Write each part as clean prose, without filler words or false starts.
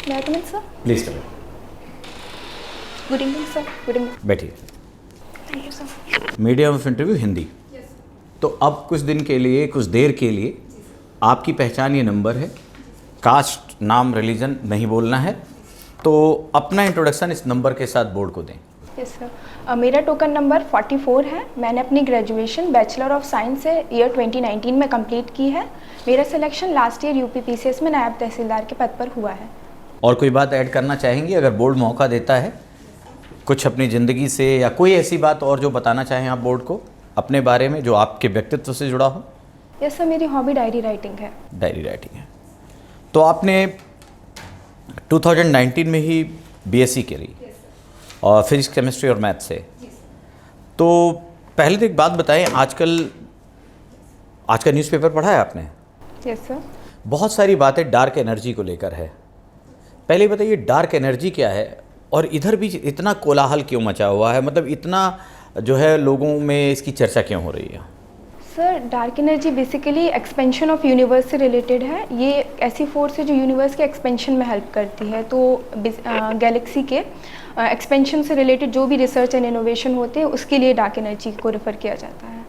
May I come in, sir? Please करें। Good evening, sir. Good evening. बैठिए। Thank you, sir. Medium of interview Hindi. तो अब कुछ दिन के लिए, कुछ देर के लिए आपकी पहचान ये नंबर है। कास्ट, नाम, रिलीजन नहीं बोलना है। तो अपना इंट्रोडक्शन इस नंबर के साथ बोर्ड को दें। Yes sir. मेरा टोकन नंबर 44 है। मैंने अपनी ग्रेजुएशन बैचलर ऑफ साइंस से ईयर 2019 में कंप्लीट की है। मेरा selection last year UP PCS में नायब तहसीलदार के पद पर हुआ है। और कोई बात ऐड करना चाहेंगी अगर बोर्ड मौका देता है? कुछ अपनी ज़िंदगी से या कोई ऐसी बात और जो बताना चाहें आप बोर्ड को अपने बारे में जो आपके व्यक्तित्व से जुड़ा हो? यस सर, मेरी हॉबी डायरी राइटिंग है। डायरी राइटिंग है। तो आपने 2019 में ही बीएससी करी और फिजिक्स, केमिस्ट्री और मैथ से। तो पहले तो एक बात बताएं, आजकल आज का न्यूज़पेपर पढ़ा है आपने? Yes sir. बहुत सारी बातें डार्क एनर्जी को लेकर है। पहले बताइए डार्क एनर्जी क्या है और इधर भी इतना कोलाहल क्यों मचा हुआ है? मतलब इतना जो है लोगों में इसकी चर्चा क्यों हो रही है? Sir, dark energy basically expansion of universe से रिलेटेड है। ये ऐसी फोर्स है जो यूनिवर्स के एक्सपेंशन में हेल्प करती है। तो गैलेक्सी के एक्सपेंशन से रिलेटेड जो भी रिसर्च एंड इनोवेशन होते हैं उसके लिए डार्क एनर्जी को रेफर किया जाता है।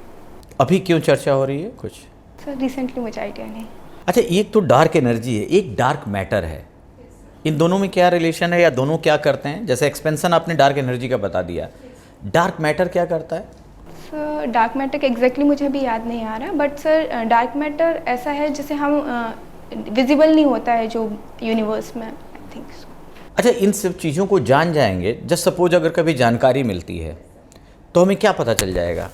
अभी क्यों चर्चा हो रही है कुछ? सर, रिसेंटली मुझे आइडिया नहीं। अच्छा, एक तो डार्क एनर्जी है, एक डार्क मैटर है। इन दोनों में क्या रिलेशन है या दोनों क्या करते हैं? जैसे एक्सपेंशन आपने डार्क एनर्जी का बता दिया, डार्क मैटर क्या करता है? सर, डार्क मैटर एग्जैक्टली मुझे अभी याद नहीं आ रहा, बट सर डार्क मैटर ऐसा है जिसे हम विजिबल नहीं होता है जो यूनिवर्स में, आई थिंक सो। अच्छा, इन सब चीज़ों को जान जाएंगे। जस्ट सपोज अगर कभी जानकारी मिलती है तो हमें क्या पता चल जाएगा?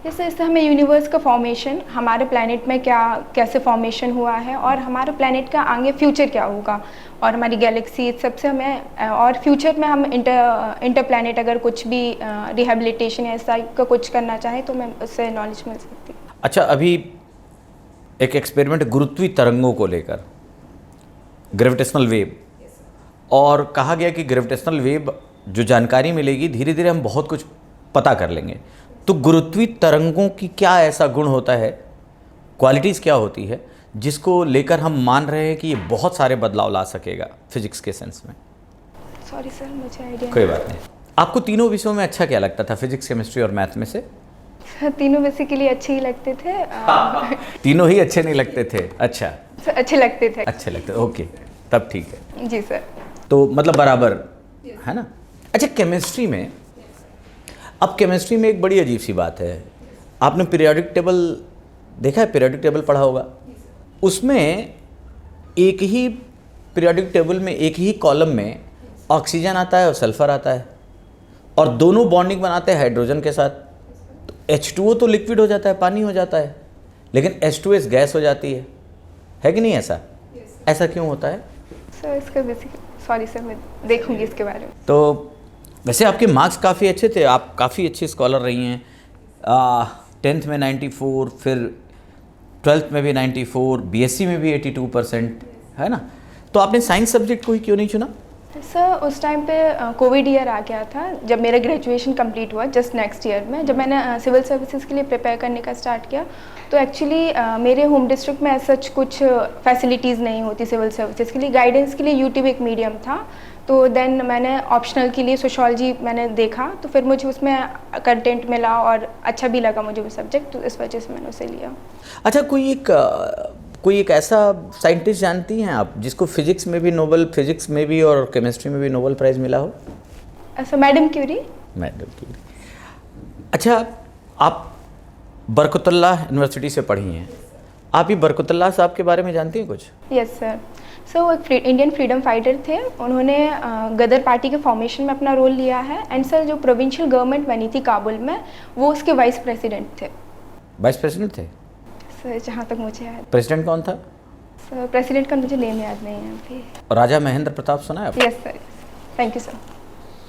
जैसे इससे हमें यूनिवर्स का फॉर्मेशन, हमारे प्लैनेट में क्या कैसे फॉर्मेशन हुआ है और हमारे प्लैनेट का आगे फ्यूचर क्या होगा और हमारी गैलेक्सी सबसे हमें, और फ्यूचर में हम इंटर प्लैनेट अगर कुछ भी रिहेबिलिटेशन या ऐसा का कुछ करना चाहें तो हमें उससे नॉलेज मिल सकती है। अच्छा, अभी एक एक्सपेरिमेंट गुरुत्वीय तरंगों को लेकर, ग्रेविटेशनल वेव, और कहा गया कि ग्रेविटेशनल वेव जो जानकारी मिलेगी धीरे धीरे हम बहुत कुछ पता कर लेंगे। तो गुरुत्वीय तरंगों की क्या ऐसा गुण होता है, क्वालिटीज़ क्या होती है जिसको लेकर हम मान रहे हैं कि ये बहुत सारे बदलाव ला सकेगा फिजिक्स के सेंस में? सॉरी सर, मुझे आइडिया कोई बात नहीं। आपको तीनों विषयों में अच्छा क्या लगता था, फिजिक्स, केमिस्ट्री और मैथ में से? तीनों बेसिकली अच्छे ही लगते थे। तीनों ही अच्छे नहीं लगते थे? अच्छा, अच्छे लगते थे। अच्छे लगते, ओके, तब ठीक है। जी सर। तो मतलब बराबर है ना। अच्छा, केमिस्ट्री में, अब केमिस्ट्री में एक बड़ी अजीब सी बात है। आपने पीरियोडिक टेबल देखा है? पीरियोडिक टेबल पढ़ा होगा। उसमें एक ही पीरियोडिक टेबल में एक ही कॉलम में ऑक्सीजन आता है और सल्फर आता है और दोनों बॉन्डिंग बनाते हैं हाइड्रोजन के साथ। तो H2O तो लिक्विड हो जाता है, पानी हो जाता है, लेकिन H2S गैस हो जाती है कि नहीं? ऐसा ऐसा क्यों होता है? सर, इसका बेसिकली, सॉरी सर, मैं देखूंगी इसके बारे में। तो वैसे आपके मार्क्स काफ़ी अच्छे थे, आप काफ़ी अच्छी स्कॉलर रही हैं। 10th में 94, फिर 12th में भी 94, बीएससी में भी 82%, है ना? तो आपने साइंस सब्जेक्ट को ही क्यों नहीं चुना? सर, उस टाइम पे कोविड ईयर आ गया था जब मेरा ग्रेजुएशन कंप्लीट हुआ, जस्ट नेक्स्ट ईयर में जब मैंने सिविल सर्विसेज के लिए प्रिपेयर करने का स्टार्ट किया। तो एक्चुअली मेरे होम डिस्ट्रिक्ट में ऐसा कुछ फैसिलिटीज़ नहीं होती सिविल सर्विसेज के लिए। गाइडेंस के लिए यूट्यूब एक मीडियम था। तो देन मैंने ऑप्शनल के लिए सोशोलॉजी मैंने देखा, तो फिर मुझे उसमें कंटेंट मिला और अच्छा भी लगा मुझे वो सब्जेक्ट, तो इस वजह से मैंने उसे लिया। अच्छा, कोई एक ऐसा साइंटिस्ट जानती हैं आप जिसको फिजिक्स में भी नोबेल, फिजिक्स में भी और केमिस्ट्री में भी नोबेल प्राइज़ मिला हो? ऐसा मैडम क्यूरी। Madam Curie. अच्छा, आप बरकतुल्लाह यूनिवर्सिटी से पढ़ी हैं। आप ये बरकतुल्लाह साहब के बारे में जानती हैं कुछ? Yes sir. सर, वो एक इंडियन फ्रीडम फाइटर थे। उन्होंने गदर पार्टी के फॉर्मेशन में अपना रोल लिया है। एंड सर, जो प्रोविंशियल गवर्नमेंट बनी थी काबुल में, वो उसके वाइस प्रेसिडेंट थे। वाइस प्रेसिडेंट थे? सर, जहाँ तक मुझे याद। प्रेसिडेंट कौन था? सर, प्रेसिडेंट का मुझे नेम याद नहीं है अभी। राजा महेंद्र प्रताप सुना है आपने? Yes sir, thank you sir.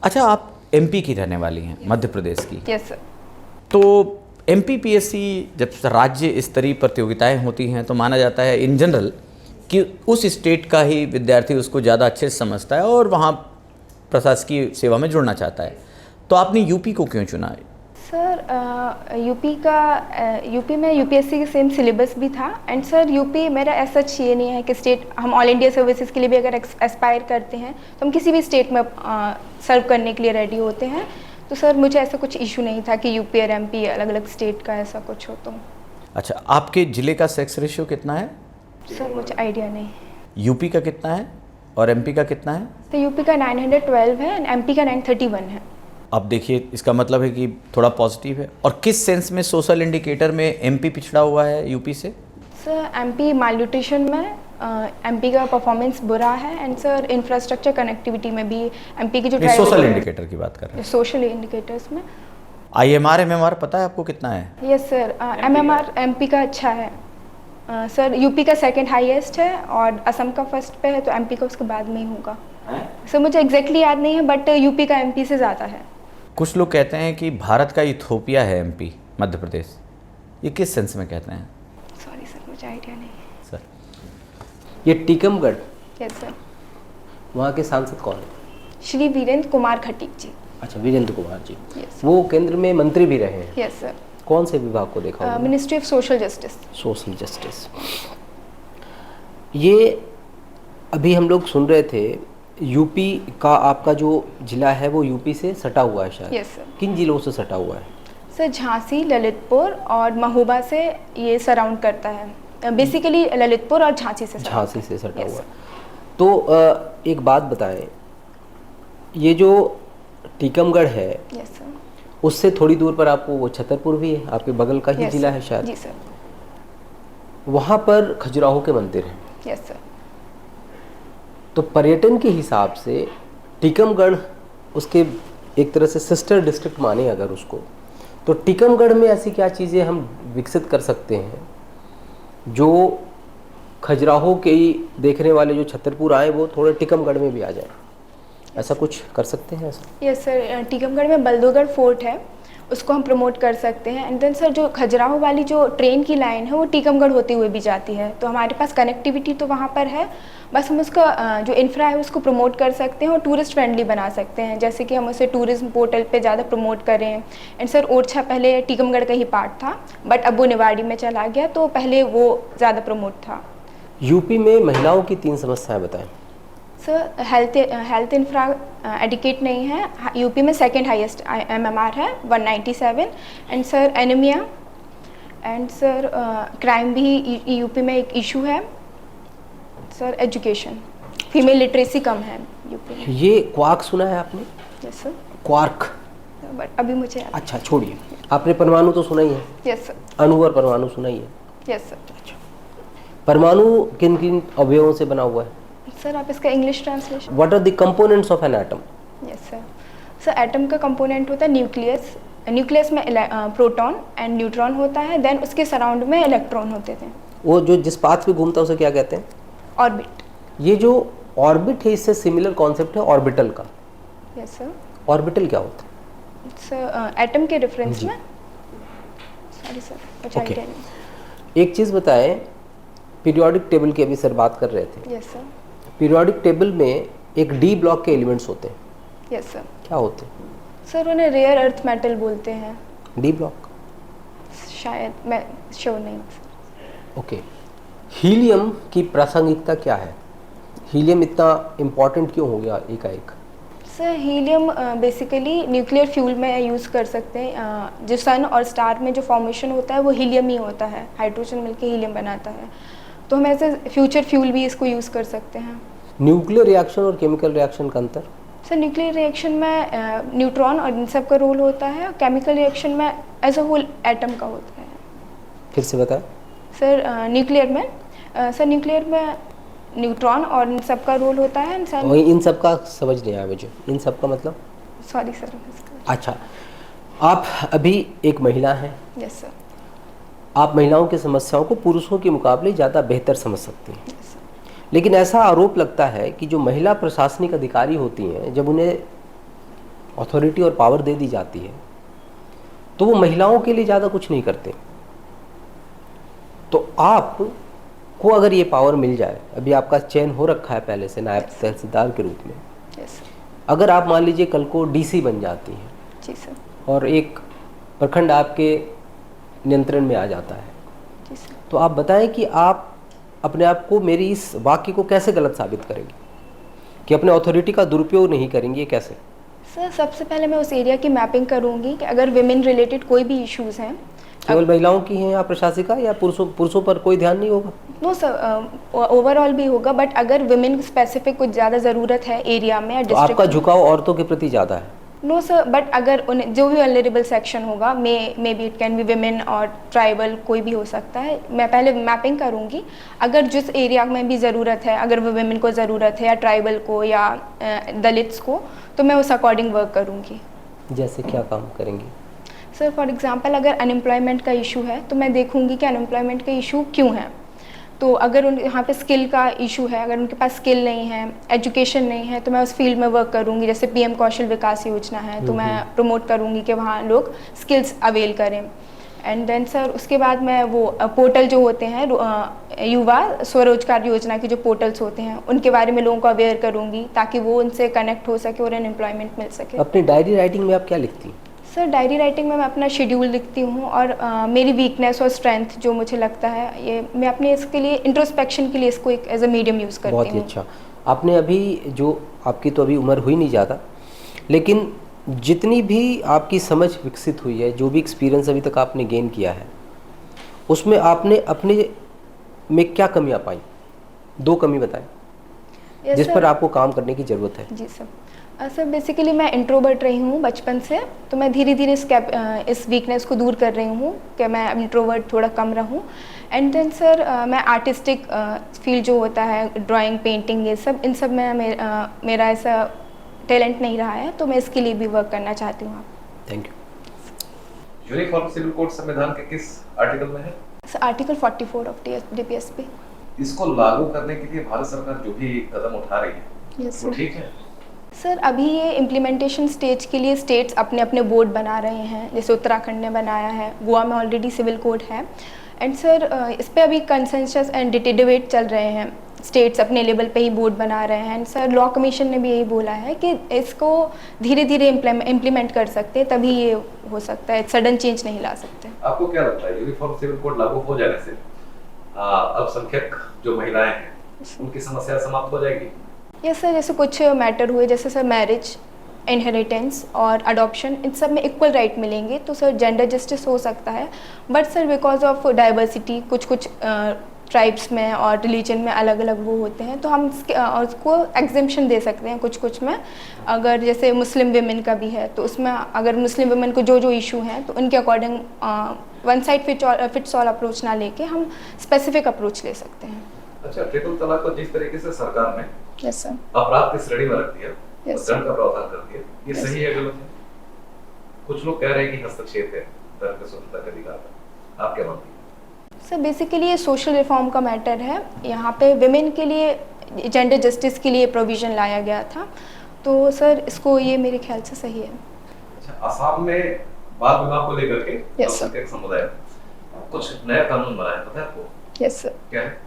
अच्छा, आप एमपी की रहने वाली हैं, मध्य प्रदेश की। Yes sir. तो एमपीपीएससी जब राज्य स्तरीय प्रतियोगिताएं होती हैं तो माना जाता है इन जनरल कि उस स्टेट का ही विद्यार्थी उसको ज़्यादा अच्छे से समझता है और वहाँ प्रशासकीय सेवा में जुड़ना चाहता है। तो आपने यूपी को क्यों चुना? सर यूपी में यूपीएससी के सेम सिलेबस भी था। एंड सर यूपी मेरा ऐसा ये नहीं है कि स्टेट, हम ऑल इंडिया सर्विसेज के लिए भी अगर एस्पायर करते हैं तो हम किसी भी स्टेट में सर्व करने के लिए रेडी होते हैं। तो सर मुझे ऐसा कुछ इशू नहीं था कि यूपी और एमपी अलग अलग स्टेट का ऐसा कुछ हो। तो अच्छा, आपके ज़िले का सेक्स रेशियो कितना है? सर मुझे आइडिया नहीं। यूपी का कितना है और एमपी का कितना है? तो यूपी का 912 है एंड एमपी का 931 है। अब देखिए, इसका मतलब है कि थोड़ा पॉजिटिव है। और किस सेंस में सोशल इंडिकेटर में एमपी पिछड़ा हुआ है यूपी से? सर एमपी माल न्यूट्रिशन में एमपी का परफॉर्मेंस बुरा है। एंड सर इंफ्रास्ट्रक्चर कनेक्टिविटी में भी एमपी की जो सोशल इंडिकेटर की बात कर रहे हैं। सोशल इंडिकेटर्स में आईएमआर एमएमआर पता है आपको कितना है? यस सर, एमएमआर एमपी का अच्छा है। सर यूपी का सेकंड हाईएस्ट है और असम का फर्स्ट पे है, तो एमपी का उसके बाद में ही होगा। सर मुझे एग्जैक्टली याद नहीं है, बट यूपी का एमपी से ज़्यादा है। कुछ लोग कहते हैं कि भारत का इथोपिया है एमपी, मध्य प्रदेश। ये किस सेंस में कहते हैं? सॉरी सर, मुझे आइडिया नहीं है। सर, ये टीकमगढ़, यस सर, वहाँ के सांसद कौन है? श्री वीरेंद्र कुमार खटीक जी। अच्छा, वीरेंद्र कुमार जी। यस वो केंद्र में मंत्री भी रहे हैं। Yes sir. कौन से विभाग को देखा होगा? Ministry of social justice. Social justice. ये अभी हम लोग सुन रहे थे, यूपी का आपका जो जिला है वो यूपी से सटा हुआ है शायद। Yes sir. किन जिलों से सटा हुआ है? सर झांसी, ललितपुर और महोबा से ये सराउंड करता है। बेसिकली ललितपुर और झांसी से झांसी से सटा Yes, हुआ है। तो एक बात बताएं, ये जो टीकमगढ़ है यस सर। उससे थोड़ी दूर पर आपको वो छतरपुर भी है, आपके बगल का ही Yes, जिला sir. है शायद। जी सर। वहाँ पर खजुराहो के मंदिर हैं। Yes sir. तो पर्यटन के हिसाब से टीकमगढ़ उसके एक तरह से सिस्टर डिस्ट्रिक्ट माने अगर उसको, तो टीकमगढ़ में ऐसी क्या चीज़ें हम विकसित कर सकते हैं जो खजुराहो के ही देखने वाले जो छतरपुर आए वो थोड़े टीकमगढ़ में भी आ जाए? ऐसा कुछ कर सकते हैं ऐसा? यस सर, टीकमगढ़ में बलदोगढ़ फोर्ट है, उसको हम प्रमोट कर सकते हैं। एंड देन सर जो खजुराहो वाली जो ट्रेन की लाइन है वो टीकमगढ़ होते हुए भी जाती है, तो हमारे पास कनेक्टिविटी तो वहाँ पर है। बस हम उसका जो इंफ्रा है उसको प्रमोट कर सकते हैं और टूरिस्ट फ्रेंडली बना सकते हैं, जैसे कि हम उसे टूरिज्म पोर्टल पे ज़्यादा प्रमोट करें। एंड सर ओरछा पहले टीकमगढ़ का ही पार्ट था, बट अब वो निवाड़ी में चला गया, तो पहले वो ज़्यादा प्रमोट था। यूपी में महिलाओं की 3 समस्याएं बताएं। सर हेल्थ इंफ्रा एडिकेट नहीं है। यूपी में सेकंड हाईएस्ट एमएमआर है 197। And sir anaemia and sir crime भी यूपी में एक इशू है। सर एजुकेशन, फीमेल लिटरेसी कम है यूपी में। ये क्वार्क सुना है आपने? Yes sir, quark? बट अभी मुझे अच्छा छोड़िए, आपने परमाणु तो सुना ही है। Yes sir. अणु और परमाणु सुना ही है। Yes sir. अच्छा, परमाणु किन किन अवयवों से बना हुआ है? सर आप इसका English translation? What are the components of an atom? Yes sir. Sir atom का कंपोनेंट होता है न्यूक्लियस। न्यूक्लियस में प्रोटॉन एंड न्यूट्रॉन होता है, देन उसके सराउंड में इलेक्ट्रॉन होते थे। वो जो जिस पाथ पे घूमता है उसे क्या कहते हैं? ऑर्बिट। ये जो ऑर्बिट है इससे सिमिलर कॉन्सेप्ट है ऑर्बिटल का। Yes sir. ऑर्बिटल क्या होता है? सर एटम के रेफरेंस में? सॉरी सर, मुझे Okay. आइडिया नहीं। एक चीज़ बताएं, पीरियोडिक टेबल की अभी सर बात कर रहे थे। Yes sir. पीरियोडिक टेबल में एक डी ब्लॉक के एलिमेंट्स होते हैं, यस सर। क्या होते हैं? सर उन्हें रेयर अर्थ मेटल बोलते हैं डी ब्लॉक। शायद, मैं श्योर नहीं हूँ। ओके, हीलियम की प्रासंगिकता क्या है? हीलियम इतना इम्पोर्टेंट क्यों हो गया एकाएक? Sir helium basically nuclear fuel में यूज़ कर सकते हैं। जो सन और स्टार में जो फॉर्मेशन होता है वो हीलियम ही होता है, हाइड्रोजन मिलके हीलियम बनाता है, तो हम ऐसे फ्यूचर फ्यूल भी इसको यूज़ कर सकते हैं। न्यूक्लियर रिएक्शन और केमिकल रिएक्शन का अंतर? सर न्यूक्लियर रिएक्शन में न्यूट्रॉन और इन सब का रोल होता है, और केमिकल रिएक्शन में एज अ होल एटम का होता है। फिर से बताएं। सर न्यूक्लियर में न्यूट्रॉन और इन सब का रोल होता है। वही इन सब का समझ नहीं आया मुझे, इन सब का मतलब? Sorry sir. अच्छा, आप अभी एक महिला हैं। Yes sir. आप महिलाओं की समस्याओं को पुरुषों के मुकाबले ज़्यादा बेहतर समझ सकती हैं, यस सर। लेकिन ऐसा आरोप लगता है कि जो महिला प्रशासनिक अधिकारी होती हैं, जब उन्हें अथॉरिटी और पावर दे दी जाती है तो वो महिलाओं के लिए ज़्यादा कुछ नहीं करते। तो आप को अगर ये पावर मिल जाए, अभी आपका चयन हो रखा है पहले से नायब तहसीलदार के रूप में, यस सर। अगर आप मान लीजिए कल को डीसी बन जाती हैं जी सर। और एक प्रखंड आपके नियंत्रण में आ जाता है। जी सर। तो आप बताएं कि आप अपने आप को, मेरी इस वाक्य को कैसे गलत साबित करेंगे कि अपने अथॉरिटी का दुरुपयोग नहीं करेंगे, ये कैसे? सर सबसे पहले मैं उस एरिया की मैपिंग करूंगी कि अगर विमेन रिलेटेड कोई भी इश्यूज़ हैं। केवल महिलाओं की हैं या प्रशासिका, या पुरुषों पर कोई ध्यान नहीं होगा? नो सर, ओवरऑल भी होगा, बट अगर विमेन स्पेसिफिक कुछ ज़्यादा ज़रूरत है एरिया में या तो आपका डिस्ट्रिक्ट। झुकाव औरतों के प्रति ज़्यादा है? नो सर, बट अगर उन्हें जो भी वल्नरेबल सेक्शन होगा, may be it can be women और ट्राइबल, कोई भी हो सकता है। मैं पहले मैपिंग करूंगी, अगर जिस एरिया में भी ज़रूरत है, अगर वो विमेन को ज़रूरत है या ट्राइबल को या दलित्स को, तो मैं उस अकॉर्डिंग वर्क करूंगी। जैसे क्या काम करेंगे? सर फॉर एग्जांपल अगर अनएम्प्लॉयमेंट का इशू है तो मैं देखूंगी कि अनएम्प्लॉयमेंट का इशू क्यों है। तो अगर उन यहाँ पे स्किल का इशू है, अगर उनके पास स्किल नहीं है, एजुकेशन नहीं है, तो मैं उस फील्ड में वर्क करूँगी। जैसे पीएम कौशल विकास योजना है, तो मैं प्रमोट करूँगी कि वहाँ लोग स्किल्स अवेल करें। एंड देन सर उसके बाद मैं वो पोर्टल जो होते हैं युवा स्वरोजगार योजना के जो पोर्टल्स होते हैं, उनके बारे में लोगों को अवेयर करूँगी ताकि वो उनसे कनेक्ट हो सके और एम्प्लॉयमेंट मिल सके। अपनी डायरी राइटिंग में आप क्या लिखती हैं? सर डायरी राइटिंग में मैं अपना शेड्यूल लिखती हूँ और मेरी वीकनेस और स्ट्रेंथ जो मुझे लगता है, ये मैं अपने इसके लिए इंट्रोस्पेक्शन के लिए इसको एक एज अ मीडियम यूज़ करती हूँ। बहुत ही अच्छा। आपने अभी जो, आपकी तो अभी उम्र हुई नहीं ज़्यादा, लेकिन जितनी भी आपकी समझ विकसित हुई है, जो भी एक्सपीरियंस अभी तक आपने गेन किया है, उसमें आपने अपने में क्या कमियाँ पाई? 2 कमी बताएं जिस पर आपको काम करने की ज़रूरत है। जी सर। सर बेसिकली मैं इंट्रोवर्ट रही हूँ बचपन से, तो मैं धीरे धीरे इस वीकनेस को दूर कर रही हूँ कि मैं इंट्रोवर्ट थोड़ा कम रहूँ। एंड देन सर मैं आर्टिस्टिक फील्ड जो होता है, ड्राइंग, पेंटिंग, ये सब, इन सब में मेरा ऐसा टैलेंट नहीं रहा है, तो मैं इसके लिए भी वर्क करना चाहती हूँ। Thank you. Uniform civil code संविधान के किस आर्टिकल में है? Sir article 44 of DPSP। इसको लागू करने के लिए भारत सरकार जो भी कदम उठा रही है, यस वो सर। ठीक है? सर अभी ये इम्प्लीमेंटेशन स्टेज के लिए स्टेट्स अपने अपने बोर्ड बना रहे हैं, जैसे उत्तराखंड ने बनाया है, गोवा में ऑलरेडी सिविल कोड है। एंड सर इस पे अभी कंसेंसस एंड डिबेट चल रहे हैं, स्टेट्स अपने लेवल पे ही बोर्ड बना रहे हैं। एंड सर लॉ कमीशन ने भी यही बोला है कि इसको धीरे धीरे इम्प्लीमेंट कर सकते हैं, तभी ये हो सकता है, सडन चेंज नहीं ला सकते। आपको क्या लगता है यूनिफॉर्म सिविल कोड लागू हो जाने से अल्पसंख्यक जो महिलाएं हैं उनकी समस्या समाप्त हो जाएगी? यस सर, जैसे कुछ मैटर हुए, जैसे सर मैरिज, इनहेरिटेंस और अडॉप्शन, इन सब में इक्वल राइट मिलेंगे, तो सर जेंडर जस्टिस हो सकता है। But sir because of diversity कुछ ट्राइब्स में और रिलीजन में अलग अलग वो होते हैं, तो हम उसको एग्जेम्पशन दे सकते हैं कुछ में। अगर जैसे मुस्लिम विमेन का भी है, तो उसमें अगर मुस्लिम विमेन को जो इशू हैं, तो उनके according one side fits all approach ना लेके हम स्पेसिफिक अप्रोच ले सकते हैं। अच्छा, ट्रिपल तलाक को जिस तरीके से सरकार ने यस सर। अपराध की श्रेणी में रख दिया, Yes, दंड का प्रावधान कर दिया, ये Yes. सही है गलत है? कुछ लोग कह रहे हैं कि हस्तक्षेप है धर्म के स्वतंत्रता के अधिकार का, आप क्या मानती हैं? सर बेसिकली ये सोशल रिफॉर्म का मैटर है। यहाँ पे विमेन के लिए जेंडर जस्टिस के लिए प्रोविज़न लाया गया था, तो सर इसको ये मेरे ख्याल से सही है। अच्छा, असम में बाल विवाह को लेकर के Yes, sir. अल्पसंख्यक समुदाय कुछ नया कानून बनाया, पता है आपको? Yes sir. क्या है?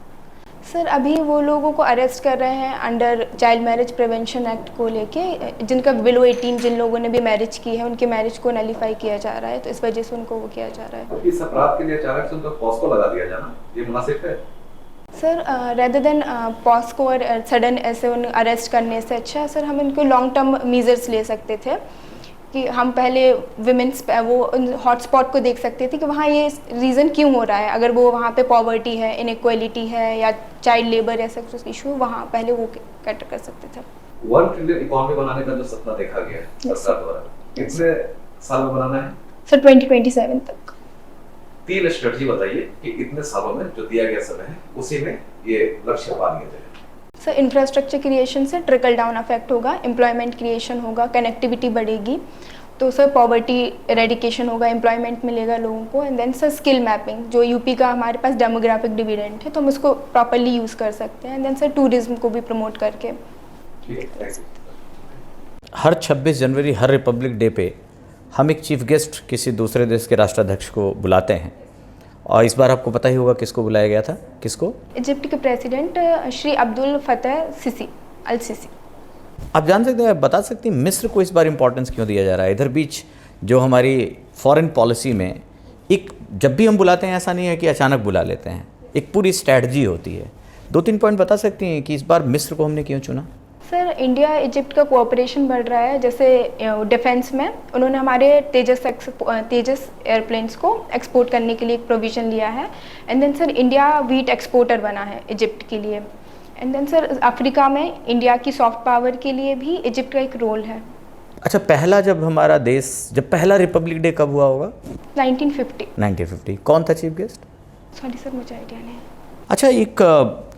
सर अभी वो लोगों को अरेस्ट कर रहे हैं under child marriage prevention act को लेके, जिनका बिलो 18 जिन लोगों ने भी मैरिज की है, उनकी मैरिज को नलीफाई किया जा रहा है, तो इस वजह से उनको वो किया जा रहा है। इस अपराध के लिए अचानक से उनको पॉस्को लगा दिया जाना, ये मुनासिब है? सर रेदर देन पॉस्को और सडन ऐसे उन अरेस्ट करने से अच्छा सर हम इनको लॉन्ग टर्म मीजर्स ले सकते थे, कि हम पहले विमेंस वो हॉटस्पॉट को देख सकते थे कि वहाँ ये रीज़न क्यों हो रहा है। अगर वो वहाँ पे पॉवर्टी है, इनइक्वालिटी है या चाइल्ड लेबर ऐसा कुछ इशू, वहाँ पहले वो कैटर कर सकते थे। 1 ट्रिलियन इकोनॉमी बनाने का जो सपना देखा गया है सरकार द्वारा, कितने साल में बनाना है? सर 2027 तक। 3 स्ट्रेटजी बताइए कि इतने सालों में जो दिया गया समय है उसी में ये लक्ष्य पा लिया जाए। सर इंफ्रास्ट्रक्चर क्रिएशन से ट्रिकल डाउन इफेक्ट होगा, एम्प्लॉयमेंट क्रिएशन होगा, कनेक्टिविटी बढ़ेगी, तो सर पॉवर्टी एरेडिकेशन होगा, एम्प्लॉयमेंट मिलेगा लोगों को। And then sir skill mapping, जो यूपी का हमारे पास डेमोग्राफिक डिविडेंड है, तो हम उसको प्रॉपरली यूज़ कर सकते हैं। एंड देन सर टूरिज्म को भी प्रमोट करके। ठीक है, thank you. Her 26 January, her Republic day पे हम एक चीफ गेस्ट किसी दूसरे देश के राष्ट्राध्यक्ष को बुलाते हैं, और इस बार आपको पता ही होगा किसको बुलाया गया था। किसको? इजिप्ट के प्रेसिडेंट श्री अब्दुल फतेह सिसी अल सिसी। आप जान सकते हैं, बता सकती हैं मिस्र को इस बार इम्पोर्टेंस क्यों दिया जा रहा है? इधर बीच जो हमारी फॉरेन पॉलिसी में एक, जब भी हम बुलाते हैं ऐसा नहीं है कि अचानक बुला लेते हैं, एक पूरी स्ट्रैटेजी होती है। 2-3 पॉइंट बता सकती हैं कि इस बार मिस्र को हमने क्यों चुना? सर, इंडिया इजिप्ट का कोऑपरेशन बढ़ रहा है। जैसे डिफेंस में उन्होंने हमारे तेजस एयरप्लेन्स को एक्सपोर्ट करने के लिए एक प्रोविज़न लिया है। And then sir, India wheat exporter बना है इजिप्ट के लिए। एंड देन सर, अफ्रीका में इंडिया की सॉफ्ट पावर के लिए भी इजिप्ट का एक रोल है। अच्छा, पहला जब हमारा देश, जब पहला रिपब्लिक डे कब हुआ होगा? 1950। 1950। कौन था चीफ गेस्ट? सॉरी सर, मुझे आइडिया नहीं। अच्छा, एक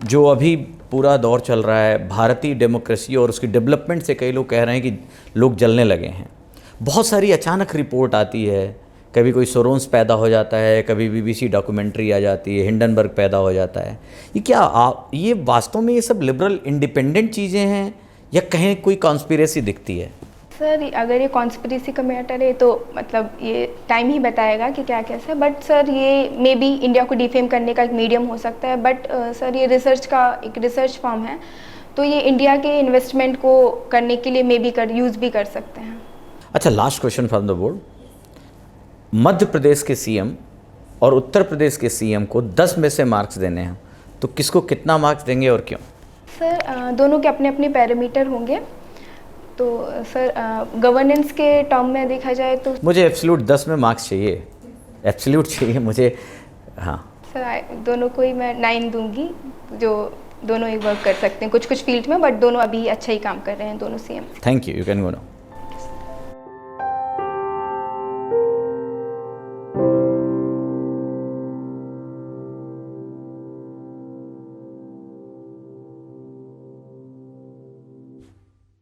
जो अभी पूरा दौर चल रहा है भारतीय डेमोक्रेसी और उसकी डेवलपमेंट से, कई लोग कह रहे हैं कि लोग जलने लगे हैं। बहुत सारी अचानक रिपोर्ट आती है, कभी कोई सोरोन्स पैदा हो जाता है, कभी बीबीसी डॉक्यूमेंट्री आ जाती है, हिंडनबर्ग पैदा हो जाता है। ये क्या ये वास्तव में ये सब लिबरल इंडिपेंडेंट चीज़ें हैं या कहीं कोई कॉन्स्पिरेसी दिखती है? सर, अगर ये कॉन्स्पिरेसी का मैटर है तो मतलब ये टाइम ही बताएगा कि क्या कैसे। बट सर, ये मे बी इंडिया को डिफेम करने का एक मीडियम हो सकता है। बट सर, ये रिसर्च का एक रिसर्च फॉर्म है, तो ये इंडिया के इन्वेस्टमेंट को करने के लिए मे बी यूज़ भी कर सकते हैं। अच्छा, last question from the board. मध्य प्रदेश के सीएम और उत्तर प्रदेश के सीएम को 10 में से मार्क्स देने हैं, तो किसको कितना मार्क्स देंगे और क्यों? सर, दोनों के अपने अपने पैरामीटर होंगे। तो सर, गवर्नेंस के टर्म में देखा जाए तो मुझे एब्सोल्यूट 10 में मार्क्स चाहिए, एब्सोल्यूट चाहिए मुझे। हाँ सर, दोनों को ही मैं 9 दूंगी, जो दोनों ही वर्क कर सकते हैं कुछ कुछ फील्ड में। बट दोनों अभी अच्छा ही काम कर रहे हैं, दोनों CM. Thank you can go now.